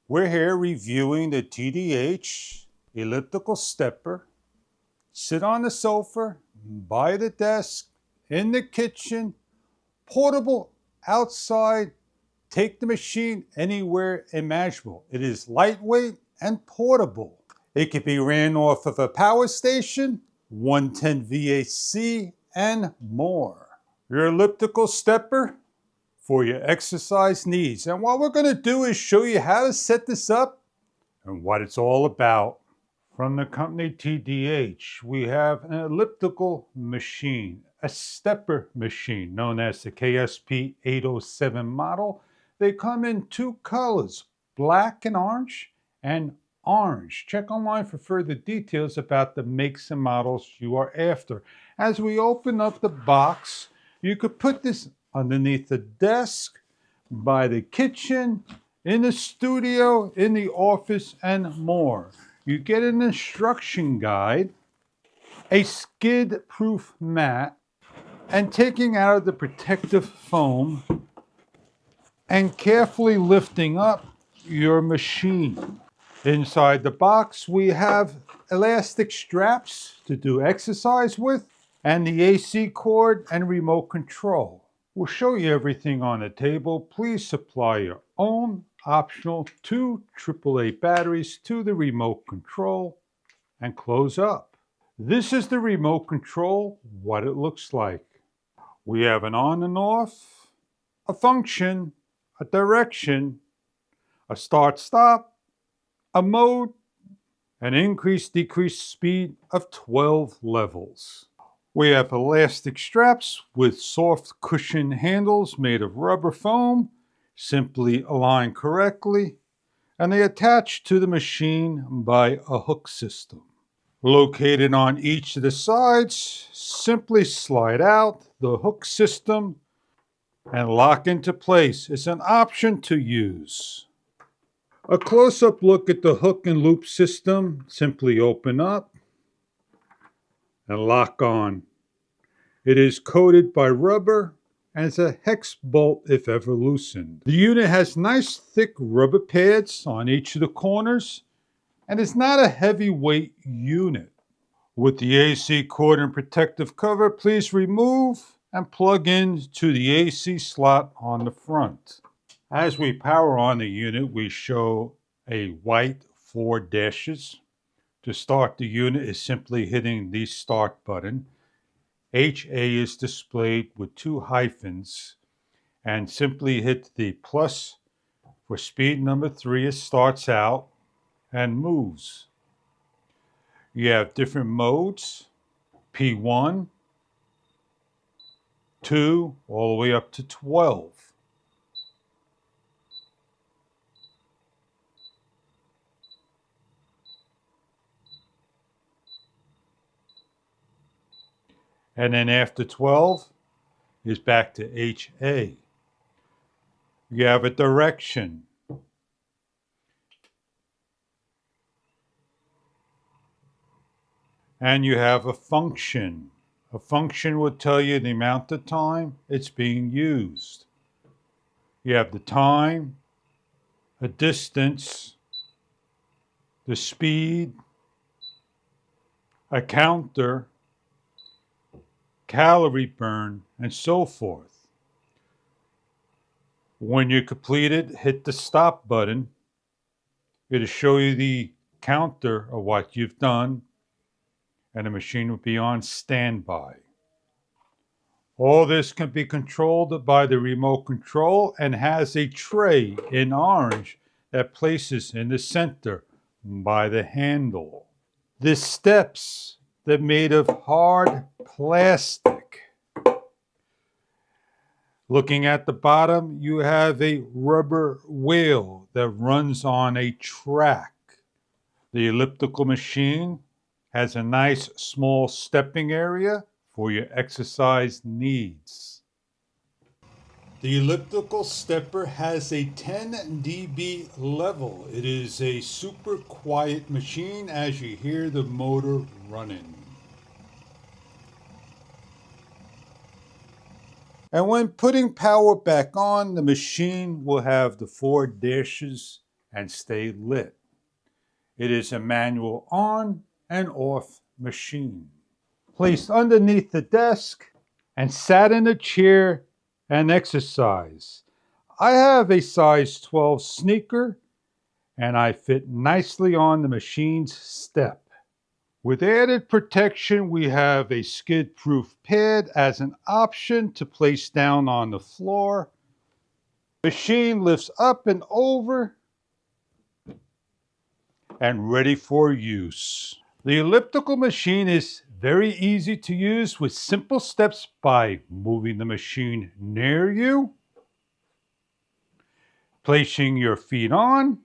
We're here reviewing the TDH elliptical stepper. Sit on the sofa, by the desk, in the kitchen, portable, outside, take the machine anywhere imaginable. It is lightweight and portable. It can be ran off of a power station, 110 VAC, and more. Your elliptical stepper for your exercise needs. And what we're going to do is show you how to set this up and what it's all about. From the company TDH, we have an elliptical machine, a stepper machine known as the KSP 807 model. They come in two colors, black and orange, and orange. Check online for further details about the makes and models you are after. As we open up the box, you could put this underneath the desk, by the kitchen, in the studio, in the office, and more. You get an instruction guide, a skid-proof mat, and taking out the protective foam and carefully lifting up your machine. Inside the box, we have elastic straps to do exercise with, and the AC cord and remote control. We'll show you everything on the table. Please supply your own optional 2 AAA batteries to the remote control and close up. This is the remote control, what it looks like. We have an on and off, a function, a direction, a start-stop, a mode, an increase-decrease speed of 12 levels. We have elastic straps with soft cushion handles made of rubber foam, simply align correctly, and they attach to the machine by a hook system. Located on each of the sides, simply slide out the hook system and lock into place. It's an option to use. A close-up look at the hook and loop system, simply open up and lock on. It is coated by rubber and is a hex bolt if ever loosened. The unit has nice thick rubber pads on each of the corners and is not a heavyweight unit. With the AC cord and protective cover, please remove and plug in to the AC slot on the front. As we power on the unit, we show a white 4 dashes. To start the unit is simply hitting the start button. HA is displayed with 2 hyphens, and simply hit the plus for speed number 3. It starts out and moves. You have different modes, P1, 2, all the way up to 12. And then after 12 is back to HA. You have a direction. And you have a function. A function will tell you the amount of time it's being used. You have the time, a distance, the speed, a counter, calorie burn, and so forth. When you complete it, hit the stop button. It'll show you the counter of what you've done, and the machine will be on standby. All this can be controlled by the remote control and has a tray in orange that places in the center by the handle. The steps, they're made of hard plastic. Looking at the bottom, you have a rubber wheel that runs on a track. The elliptical machine has a nice small stepping area for your exercise needs. The elliptical stepper has a 10 dB level. It is a super quiet machine as you hear the motor running. And when putting power back on, the machine will have the 4 dashes and stay lit. It is a manual on and off machine. Placed underneath the desk and sat in a chair and exercise. I have a size 12 sneaker and I fit nicely on the machine's step. With added protection, we have a skid-proof pad as an option to place down on the floor. Machine lifts up and over and ready for use. The elliptical machine is very easy to use with simple steps by moving the machine near you, placing your feet on,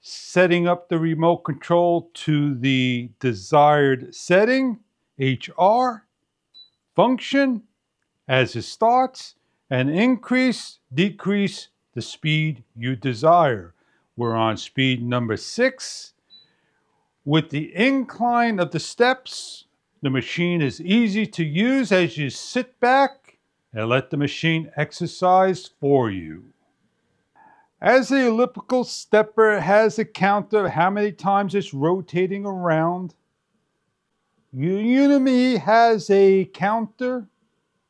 setting up the remote control to the desired setting, HR, function, as it starts, and increase, decrease the speed you desire. We're on speed number 6. With the incline of the steps, the machine is easy to use as you sit back and let the machine exercise for you. As the elliptical stepper has a counter of how many times it's rotating around, Unimi has a counter,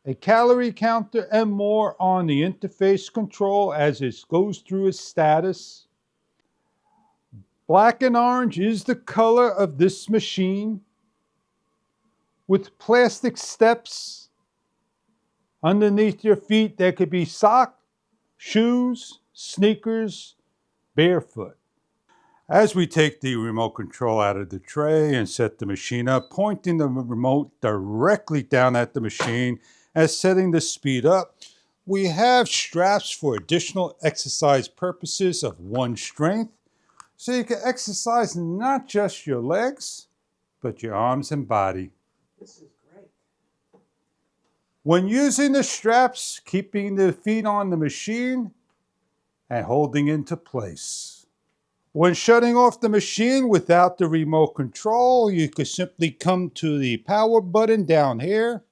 a calorie counter, and more on the interface control as it goes through its status. Black and orange is the color of this machine with plastic steps. Underneath your feet there could be socks, shoes, sneakers, barefoot. As we take the remote control out of the tray and set the machine up, pointing the remote directly down at the machine as setting the speed up, we have straps for additional exercise purposes of one strength, so you can exercise not just your legs, but your arms and body. This is great. When using the straps, keeping the feet on the machine and holding into place. When shutting off the machine without the remote control, you could simply come to the power button down here.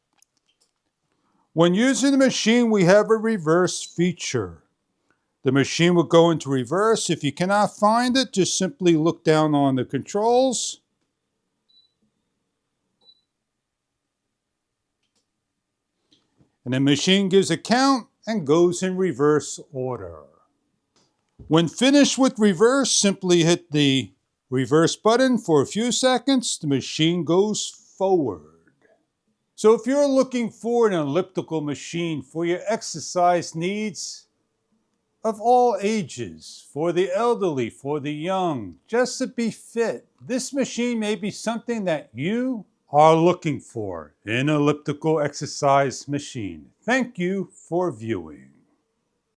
When using the machine, we have a reverse feature. The machine will go into reverse. If you cannot find it, just simply look down on the controls. And the machine gives a count and goes in reverse order. When finished with reverse, simply hit the reverse button for a few seconds. The machine goes forward. So if you're looking for an elliptical machine for your exercise needs of all ages, for the elderly, for the young, just to be fit, this machine may be something that you are looking for, an elliptical exercise machine. Thank you for viewing.